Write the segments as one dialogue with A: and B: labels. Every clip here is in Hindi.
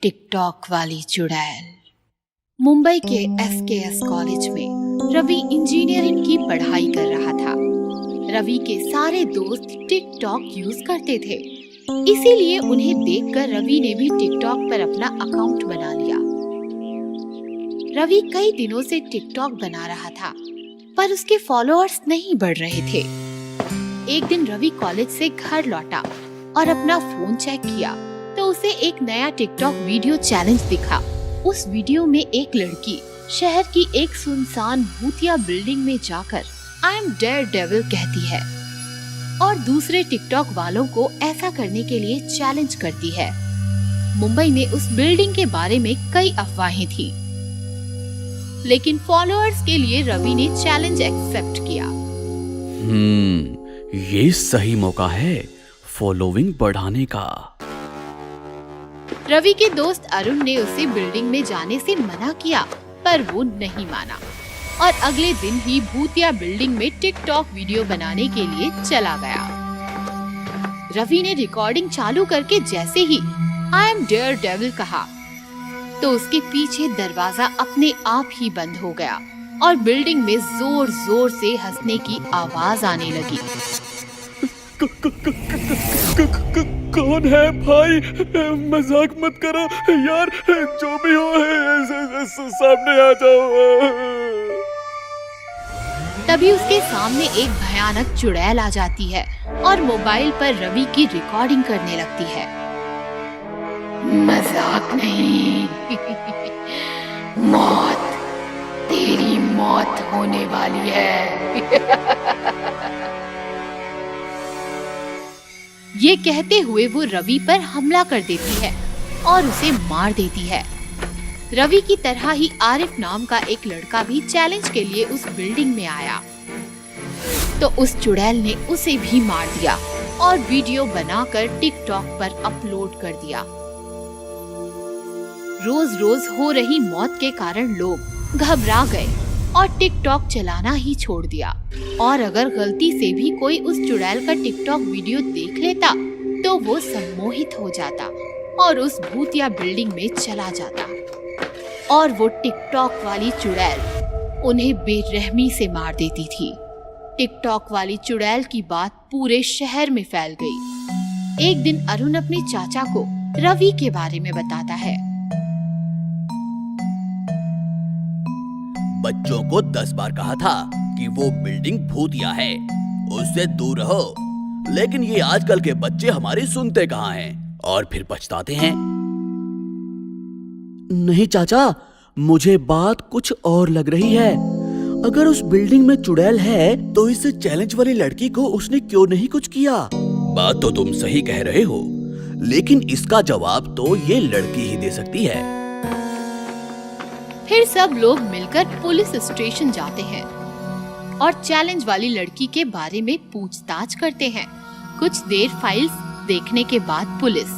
A: टिकटॉक वाली चुड़ैल। मुंबई के SKS कॉलेज में रवि इंजीनियरिंग की पढ़ाई कर रहा था। रवि के सारे दोस्त टिकटॉक यूज करते थे, इसीलिए उन्हें देखकर रवि ने भी टिकटॉक पर अपना अकाउंट बना लिया। रवि कई दिनों से टिकटॉक बना रहा था, पर उसके फॉलोअर्स नहीं बढ़ रहे थे। एक दिन रवि कॉलेज से घर लौटा और अपना फोन चेक किया तो उसे एक नया टिकटॉक वीडियो चैलेंज दिखा। उस वीडियो में एक लड़की शहर की एक सुनसान भूतिया बिल्डिंग में जाकर आई एम डेयरडेविल कहती है और दूसरे टिकटॉक वालों को ऐसा करने के लिए चैलेंज करती है। मुंबई में उस बिल्डिंग के बारे में कई अफवाहें थी, लेकिन फॉलोअर्स के लिए रवि ने चैलेंज एक्सेप्ट किया।
B: ये सही मौका है फॉलोइंग बढ़ाने का।
A: रवि के दोस्त अरुण ने उसे बिल्डिंग में जाने से मना किया, पर वो नहीं माना और अगले दिन ही भूतिया बिल्डिंग में टिकटॉक वीडियो बनाने के लिए चला गया। रवि ने रिकॉर्डिंग चालू करके जैसे ही आई एम डेयरडेविल कहा तो उसके पीछे दरवाजा अपने आप ही बंद हो गया और बिल्डिंग में जोर जोर से हंसने की आवाज आने लगी।
B: कौन है भाई? मजाक मत करो यार, जो भी हो सामने आ जाओ।
A: तभी उसके सामने एक भयानक चुड़ैल आ जाती है और मोबाइल पर रवि की रिकॉर्डिंग करने लगती है। मजाक नहीं, मौत, तेरी मौत होने वाली है। ये कहते हुए वो रवि पर हमला कर देती है और उसे मार देती है। रवि की तरह ही आरिफ नाम का एक लड़का भी चैलेंज के लिए उस बिल्डिंग में आया, तो उस चुड़ैल ने उसे भी मार दिया और वीडियो बनाकर टिकटॉक पर अपलोड कर दिया। रोज रोज हो रही मौत के कारण लोग घबरा गए और टिकटॉक चलाना ही छोड़ दिया। और अगर गलती से भी कोई उस चुड़ैल का टिकटॉक वीडियो देख लेता तो वो सम्मोहित हो जाता और उस भूतिया बिल्डिंग में चला जाता और वो टिकटॉक वाली चुड़ैल उन्हें बेरहमी से मार देती थी। टिकटॉक वाली चुड़ैल की बात पूरे शहर में फैल गई। एक दिन अरुण अपने चाचा को रवि के बारे में बताता है।
B: बच्चों को 10 बार कहा था कि वो बिल्डिंग भूतिया है, उससे दूर रहो, लेकिन ये आजकल के बच्चे हमारी सुनते कहाँ हैं और फिर पछताते हैं। नहीं चाचा, मुझे बात कुछ और लग रही है। अगर उस बिल्डिंग में चुड़ैल है तो इस चैलेंज वाली लड़की को उसने क्यों नहीं कुछ किया? बात तो तुम सही कह रहे हो, लेकिन इसका जवाब तो ये लड़की ही दे सकती है।
A: फिर सब लोग मिलकर पुलिस स्टेशन जाते हैं और चैलेंज वाली लड़की के बारे में पूछताछ करते हैं। कुछ देर फाइल्स देखने के बाद पुलिस।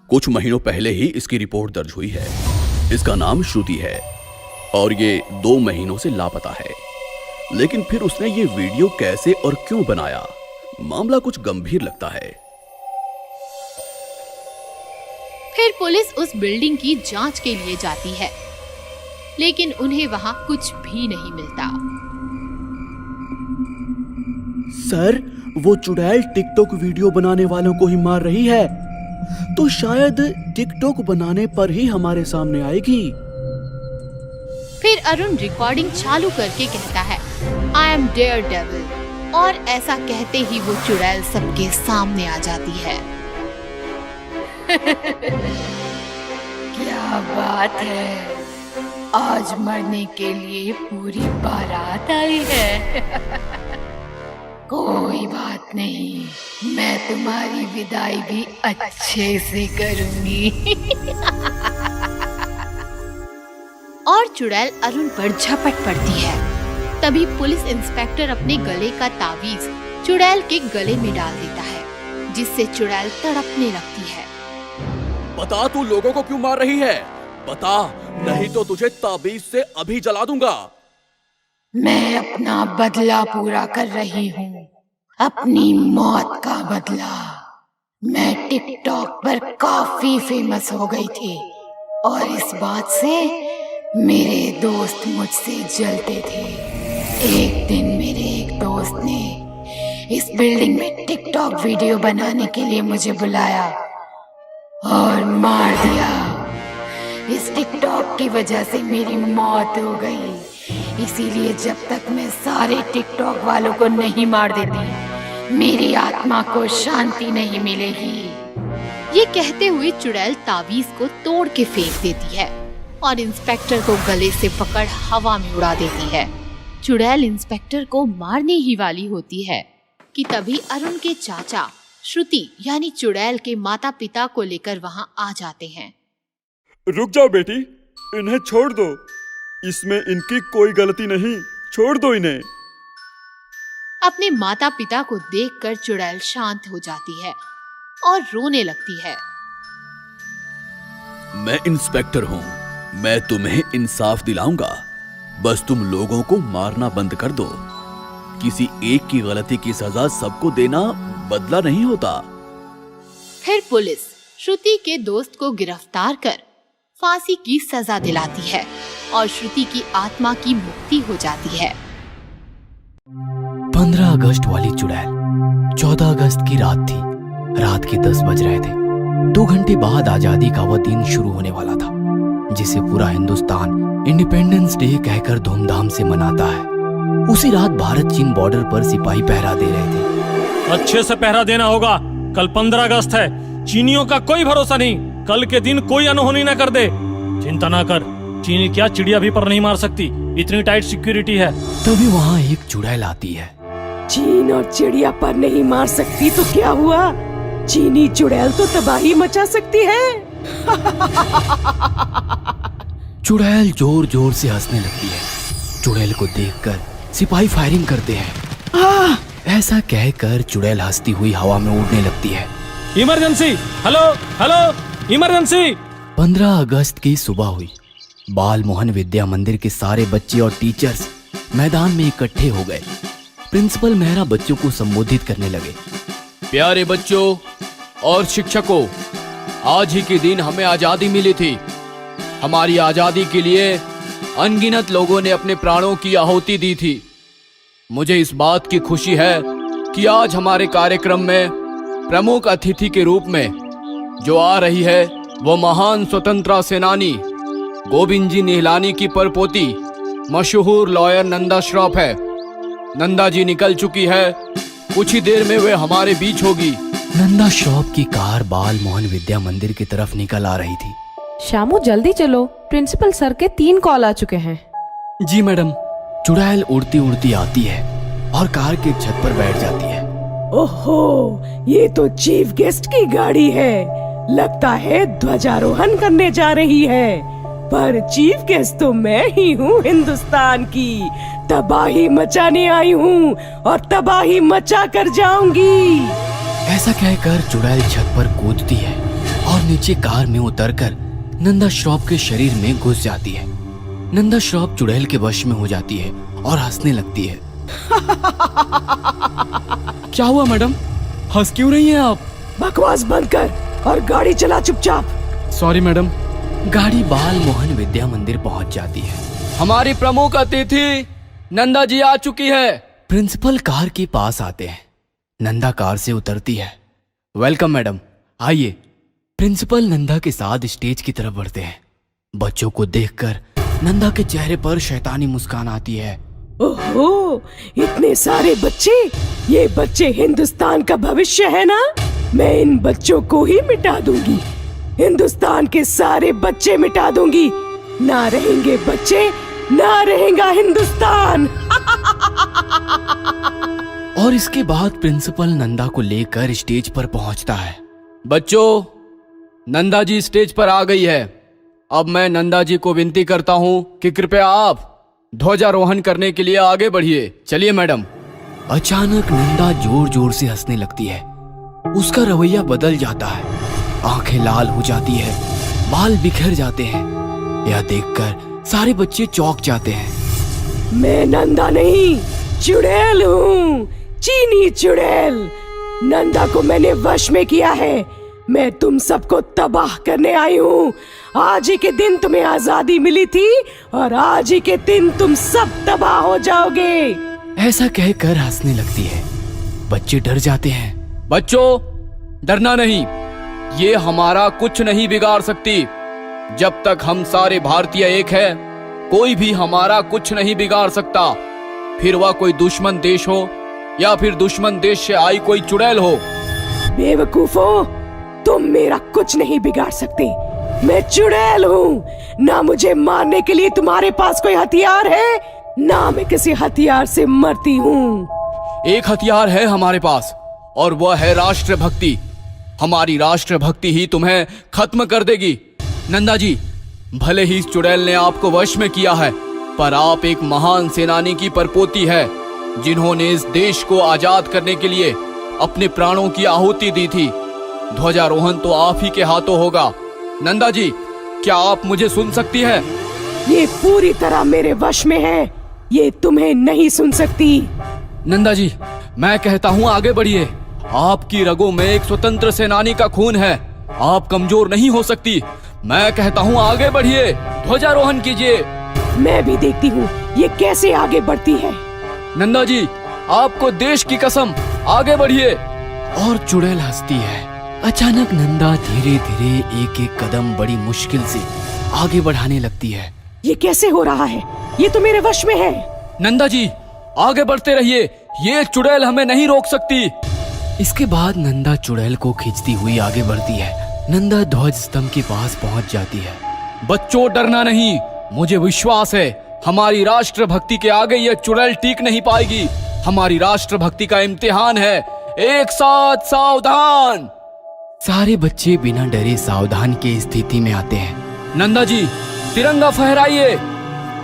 B: कुछ महीनों पहले ही इसकी रिपोर्ट दर्ज हुई है। इसका नाम श्रुति है और ये 2 महीनों से लापता है। लेकिन फिर उसने ये वीडियो कैसे और क्यों बनाया? मामला कुछ गंभीर लगता है।
A: फिर पुलिस उस बिल्डिंग की जांच के लिए जाती है, लेकिन उन्हें वहां कुछ भी नहीं मिलता।
B: सर, वो चुड़ैल टिकटॉक वीडियो बनाने वालों को ही मार रही है, तो शायद टिकटॉक बनाने पर ही हमारे सामने आएगी।
A: फिर अरुण रिकॉर्डिंग चालू करके कहता है आई एम डेयरडेविल और ऐसा कहते ही वो चुड़ैल सबके सामने आ जाती है। क्या बात है, आज मरने के लिए पूरी बारात आई है। कोई बात नहीं, मैं तुम्हारी विदाई भी अच्छे से करूंगी। और चुड़ैल अरुण पर झपट पड़ती है। तभी पुलिस इंस्पेक्टर अपने गले का तावीज चुड़ैल के गले में डाल देता है, जिससे चुड़ैल तड़पने लगती है।
B: बता, तू लोगों को क्यों मार रही है? बता, नहीं तो तुझे ताबीज से अभी जला दूंगा।
A: मैं अपना बदला पूरा कर रही हूँ। अपनी मौत का बदला। मैं टिकटॉक पर काफी फेमस हो गई थी और इस बात से मेरे दोस्त मुझसे जलते थे। एक दिन मेरे एक दोस्त ने इस बिल्डिंग में टिकटॉक वीडियो बनाने के लिए मुझे बुलाया और मार दिया। इस टिकटॉक की वजह से मेरी मौत हो गई, इसीलिए जब तक मैं सारे टिकटॉक वालों को नहीं मार देती, मेरी आत्मा को शांति नहीं मिलेगी। ये कहते हुए चुड़ैल ताबीज को तोड़ के फेंक देती है और इंस्पेक्टर को गले से पकड़ हवा में उड़ा देती है। चुड़ैल इंस्पेक्टर को मारने ही वाली होती है कि तभी अरुण के चाचा श्रुति यानी चुड़ैल के माता पिता को लेकर वहाँ आ जाते हैं।
C: रुक जाओ बेटी, इन्हें छोड़ दो, इसमें इनकी कोई गलती नहीं, छोड़ दो इन्हें।
A: अपने माता पिता को देखकर चुड़ैल शांत हो जाती है और रोने लगती है।
B: मैं इंस्पेक्टर हूँ, मैं तुम्हें इंसाफ दिलाऊंगा। बस तुम लोगों को मारना बंद कर दो। किसी एक की गलती की सजा सबको देना बदला नहीं होता।
A: फिर पुलिस श्रुति के दोस्त को गिरफ्तार कर फांसी की सजा दिलाती है और श्रुति की आत्मा की मुक्ति हो जाती है।
D: 15 अगस्त वाली चुड़ैल। 14 अगस्त की रात थी। रात के 10 बज रहे थे। 2 घंटे बाद आजादी का वह दिन शुरू होने वाला था, जिसे पूरा हिंदुस्तान इंडिपेंडेंस डे कहकर धूमधाम से मनाता है। उसी रात भारत चीन बॉर्डर पर सिपाही पहरा दे रहे थे।
E: अच्छे से पहरा देना होगा, कल 15 अगस्त है। चीनियों का कोई भरोसा नहीं, कल के दिन कोई अनहोनी न कर दे। चिंता ना कर, चीनी क्या चिड़िया भी पर नहीं मार सकती, इतनी टाइट सिक्योरिटी है।
D: तभी वहाँ एक चुड़ैल आती है।
F: चीन और चिड़िया पर नहीं मार सकती तो क्या हुआ, चीनी चुड़ैल तो तबाही मचा सकती है।
D: चुड़ैल जोर जोर से हंसने लगती है। चुड़ैल को देखकर सिपाही फायरिंग करते हैं। ऐसा कहकर चुड़ैल हंसती हुई हवा में उड़ने लगती है।
E: Emergency, hello hello, emergency.
D: 15 अगस्त की सुबह हुई। बाल मोहन विद्या मंदिर के सारे बच्चे और टीचर्स मैदान में इकट्ठे हो गए। प्रिंसिपल मेहरा बच्चों को संबोधित करने लगे।
B: प्यारे बच्चों और शिक्षकों, आज ही के दिन हमें आजादी मिली थी। हमारी आजादी के लिए अनगिनत लोगों ने अपने प्राणों की आहुति दी थी। मुझे इस बात की खुशी है कि आज हमारे कार्यक्रम में प्रमुख अतिथि के रूप में जो आ रही है वो महान स्वतंत्रता सेनानी गोविंद जी निहलानी की परपोती मशहूर लॉयर नंदा श्रॉफ है। नंदा जी निकल चुकी है, कुछ ही देर में वे हमारे बीच होगी।
D: नंदा श्रॉफ की कार बाल मोहन विद्या मंदिर की तरफ निकल आ रही थी।
F: शामू जल्दी चलो, प्रिंसिपल सर के 3 कॉल आ चुके हैं।
D: जी मैडम। चुड़ैल उड़ती उड़ती आती है और कार के छत पर बैठ जाती है।
F: ओहो, ये तो चीफ गेस्ट की गाड़ी है, लगता है ध्वजारोहण करने जा रही है। पर चीफ गेस्ट तो मैं ही हूँ हिंदुस्तान की। तबाही मचाने आई हूँ और तबाही मचा कर जाऊंगी।
D: ऐसा कहकर चुड़ैल छत पर कूदती है और नीचे कार में उतरकर नंदा श्रॉफ के शरीर में घुस जाती है। नंदा श्रॉफ चुड़ैल के वश में हो जाती है और हंसने लगती है। क्या हुआ मैडम, हंस क्यों रही हैं आप?
F: बकवास बंद कर और गाड़ी चला चुपचाप।
D: Sorry madam. गाड़ी बाल मोहन विद्या मंदिर पहुंच जाती है।
B: हमारी प्रमुख अतिथि नंदा जी आ चुकी है।
D: प्रिंसिपल कार के पास आते हैं। नंदा कार से उतरती है। वेलकम मैडम, आइए। प्रिंसिपल नंदा के साथ स्टेज की तरफ बढ़ते हैं। बच्चों को देखकर नंदा के चेहरे पर शैतानी मुस्कान आती है।
F: ओहो, इतने सारे बच्चे, ये बच्चे हिंदुस्तान का भविष्य है ना। मैं इन बच्चों को ही मिटा दूंगी, हिंदुस्तान के सारे बच्चे मिटा दूंगी। ना रहेंगे बच्चे, ना रहेगा हिंदुस्तान।
D: और इसके बाद प्रिंसिपल नंदा को लेकर स्टेज पर पहुंचता है।
B: बच्चों, नंदा जी स्टेज पर आ गई है। अब मैं नंदा जी को विनती करता हूँ कि कृपया आप ध्वजारोहण करने के लिए आगे बढ़िए। चलिए मैडम।
D: अचानक नंदा जोर जोर से हंसने लगती है। उसका रवैया बदल जाता है, आंखें लाल हो जाती है, बाल बिखर जाते हैं। यह देखकर सारे बच्चे चौंक जाते हैं।
F: मैं नंदा नहीं, चुड़ैल हूँ। चीनी चुड़ैल, नंदा को मैंने वश में किया है। मैं तुम सबको तबाह करने आई हूँ। आज ही के दिन तुम्हें आजादी मिली थी और आज ही के दिन तुम सब तबाह हो जाओगे।
D: ऐसा कहकर हंसने लगती है। बच्चे डर जाते हैं। बच्चों, डरना नहीं, ये हमारा कुछ नहीं बिगाड़ सकती। जब तक हम सारे भारतीय एक हैं, कोई भी हमारा कुछ नहीं बिगाड़ सकता। फिर वह कोई दुश्मन देश हो या फिर दुश्मन देश से आई कोई चुड़ैल हो।
F: बेवकूफो, तुम मेरा कुछ नहीं बिगाड़ सकते। मैं चुड़ैल हूँ। ना मुझे मारने के लिए तुम्हारे पास कोई हथियार है, ना मैं किसी हथियार से मरती हूँ।
D: एक हथियार है हमारे पास और वह है राष्ट्रभक्ति। हमारी राष्ट्रभक्ति ही तुम्हें खत्म कर देगी। नंदा जी, भले ही इस चुड़ैल ने आपको वश में किया है, पर आप एक महान सेनानी की परपोती है, जिन्होंने इस देश को आजाद करने के लिए अपने प्राणों की आहुति दी थी। ध्वजारोहण तो आप ही के हाथों होगा। नंदा जी, क्या आप मुझे सुन सकती हैं?
F: ये पूरी तरह मेरे वश में है, ये तुम्हें नहीं सुन सकती।
D: नंदा जी, मैं कहता हूँ आगे बढ़िए। आपकी रगों में एक स्वतंत्र सेनानी का खून है, आप कमजोर नहीं हो सकती। मैं कहता हूँ आगे बढ़िए, ध्वजारोहण कीजिए।
F: मैं भी देखती हूँ ये कैसे आगे बढ़ती है।
D: नंदा जी, आपको देश की कसम, आगे बढ़िए। और चुड़ैल हंसती है। अचानक नंदा धीरे धीरे एक एक कदम बड़ी मुश्किल से आगे बढ़ाने लगती है।
F: ये कैसे हो रहा है? ये तो मेरे वश में है।
D: नंदा जी, आगे बढ़ते रहिए, ये चुड़ैल हमें नहीं रोक सकती। इसके बाद नंदा चुड़ैल को खींचती हुई आगे बढ़ती है। नंदा ध्वज स्तंभ के पास पहुंच जाती है। बच्चों, डरना नहीं, मुझे विश्वास है हमारी राष्ट्रभक्ति के आगे यह चुड़ैल टीक नहीं पाएगी। हमारी राष्ट्रभक्ति का इम्तिहान है। एक साथ सावधान। सारे बच्चे बिना डरे सावधान की स्थिति में आते हैं। नंदा जी, तिरंगा फहराइए।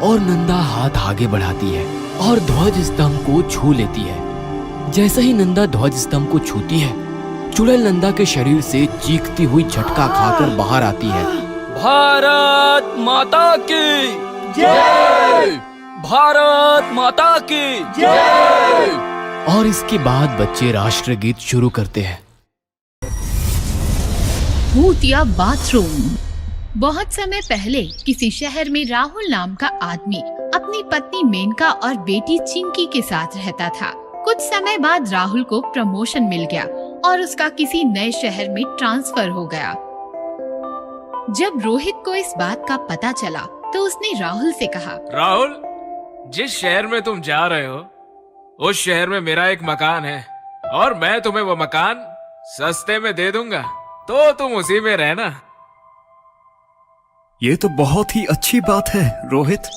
D: और नंदा हाथ आगे बढ़ाती है और ध्वज स्तंभ को छू लेती है। जैसे ही नंदा ध्वज स्तंभ को छूती है, चुड़ैल नंदा के शरीर से चीखती हुई झटका खाकर बाहर आती है। भारत माता की जय! भारत माता की जय! और इसके बाद बच्चे राष्ट्रगीत शुरू करते हैं।
A: भूतिया बाथरूम। बहुत समय पहले किसी शहर में राहुल नाम का आदमी अपनी पत्नी मेनका और बेटी चिंकी के साथ रहता था। कुछ समय बाद राहुल को प्रमोशन मिल गया और उसका किसी नए शहर में ट्रांसफर हो गया। जब रोहित को इस बात का पता चला तो उसने राहुल से कहा,
G: राहुल, जिस शहर में तुम जा रहे हो उस शहर में मेरा एक मकान है और मैं तुम्हें वो मकान सस्ते में दे दूंगा, तो तुम उसी में रहना।
C: ये तो बहुत ही अच्छी बात है रोहित।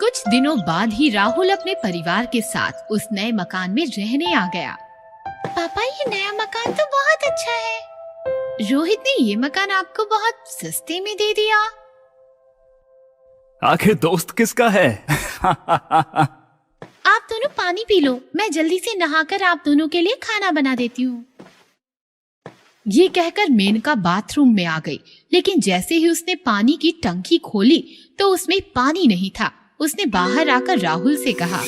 A: कुछ दिनों बाद ही राहुल अपने परिवार के साथ उस नए मकान में रहने आ गया। पापा, ये नया मकान तो बहुत अच्छा है। रोहित ने ये मकान आपको बहुत सस्ते में दे दिया।
C: आखिर दोस्त किसका है?
A: आप दोनों पानी पी लो, मैं जल्दी से नहाकर आप दोनों के लिए खाना बना देती हूँ। ये कहकर मेनका बाथरूम में आ गई, लेकिन जैसे ही उसने पानी की टंकी खोली तो उसमें पानी नहीं था। उसने बाहर आकर राहुल से कहा,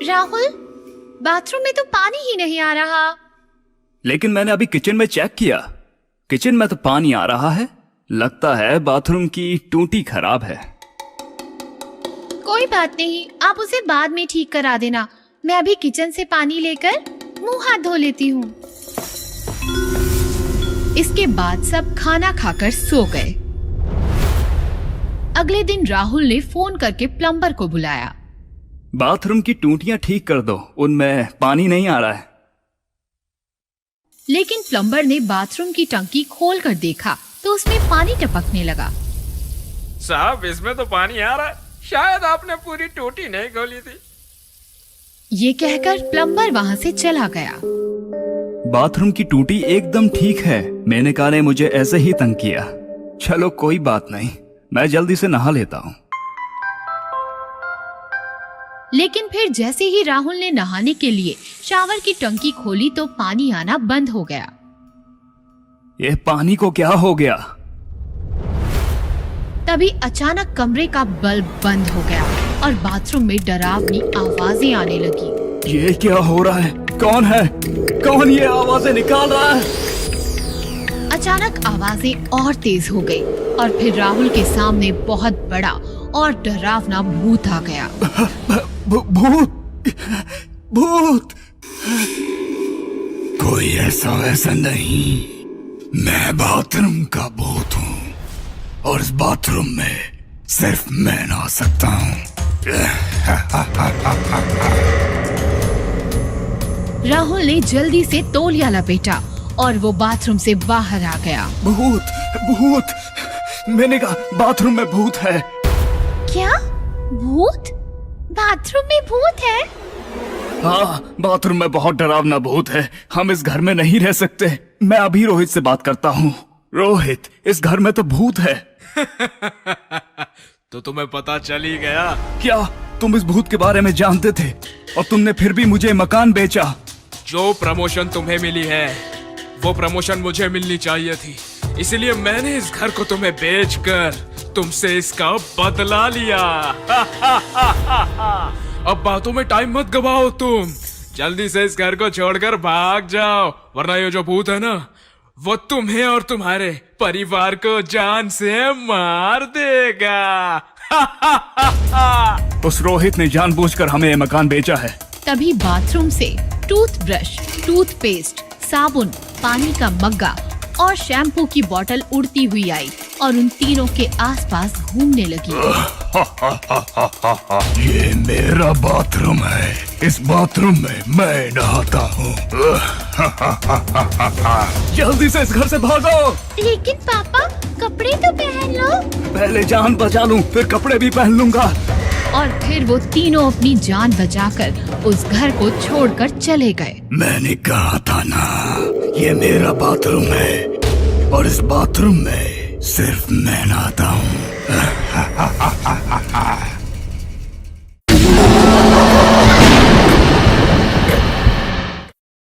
A: राहुल, बाथरूम में तो पानी ही नहीं आ रहा।
C: लेकिन मैंने अभी किचन में चेक किया, किचन में तो पानी आ रहा है। लगता है बाथरूम की टूटी खराब है।
A: कोई बात नहीं, आप उसे बाद में ठीक करा देना। मैं अभी किचन से पानी लेकर मुंह हाथ धो लेती हूँ। इसके बाद सब खाना खाकर सो गए। अगले दिन राहुल ने फोन करके प्लम्बर को बुलाया।
C: बाथरूम की टूटियां ठीक कर दो, उनमें पानी नहीं आ रहा है।
A: लेकिन प्लम्बर ने बाथरूम की टंकी खोल कर देखा तो उसमें पानी टपकने लगा।
G: साहब, इसमें तो पानी आ रहा है, शायद आपने पूरी टूटी नहीं खोली थी।
A: ये कहकर प्लम्बर वहाँ से चला गया।
C: बाथरूम की टूटी एकदम ठीक है। मेनका ने मुझे ऐसे ही तंग किया। चलो कोई बात नहीं, मैं जल्दी से नहा लेता हूँ।
A: लेकिन फिर जैसे ही राहुल ने नहाने के लिए शावर की टंकी खोली तो पानी आना बंद हो गया।
C: ये पानी को क्या हो गया?
A: तभी अचानक कमरे का बल्ब बंद हो गया और बाथरूम में डरावनी आवाजें आने लगी।
C: ये क्या हो रहा है? कौन है? कौन ये आवाजें निकाल रहा है?
A: अचानक आवाजें और तेज हो गई और फिर राहुल के सामने बहुत बड़ा और डरावना भूत आ गया।
C: भूत! भूत! कोई ऐसा नहीं। मैं बाथरूम का भूत हूँ और इस बाथरूम में सिर्फ मैं नहा सकता हूँ।
A: राहुल ने जल्दी से तौलिया लपेटा और वो बाथरूम से बाहर आ गया।
C: भूत! भूत! मैंने कहा बाथरूम में भूत है।
A: क्या? भूत? बाथरूम में भूत है?
C: हाँ, बाथरूम में बहुत डरावना भूत है। हम इस घर में नहीं रह सकते। मैं अभी रोहित से बात करता हूँ। रोहित, इस घर में तो भूत है।
G: तो तुम्हें पता चल ही गया।
C: क्या तुम इस भूत के बारे में जानते थे और तुमने फिर भी मुझे मकान बेचा?
G: जो प्रमोशन तुम्हें मिली है वो प्रमोशन मुझे मिलनी चाहिए थी, इसलिए मैंने इस घर को तुम्हें बेचकर तुमसे इसका बदला लिया। अब बातों में टाइम मत गवाओ, तुम जल्दी से इस घर को छोड़कर भाग जाओ, वरना ये जो भूत है ना वो तुम्हें और तुम्हारे परिवार को जान से मार देगा।
C: उस रोहित ने जानबूझकर हमें ये मकान बेचा है।
A: तभी बाथरूम से टूथब्रश, टूथपेस्ट, साबुन, पानी का मग्गा और शैम्पू की बोतल उड़ती हुई आई और उन तीनों के आसपास घूमने लगी।
C: ये मेरा बाथरूम है। इस बाथरूम में मैं नहाता हूँ। जल्दी से इस घर से भागो।
A: लेकिन पापा, कपड़े तो पहन लो।
C: पहले जान बचा लूं, फिर कपड़े भी पहन लूंगा।
A: और फिर वो तीनों अपनी जान बचाकर उस घर को छोड़कर चले गए।
C: मैंने कहा था ना, ये मेरा बाथरूम है और इस बाथरूम में सिर्फ मैं नहाता हूँ।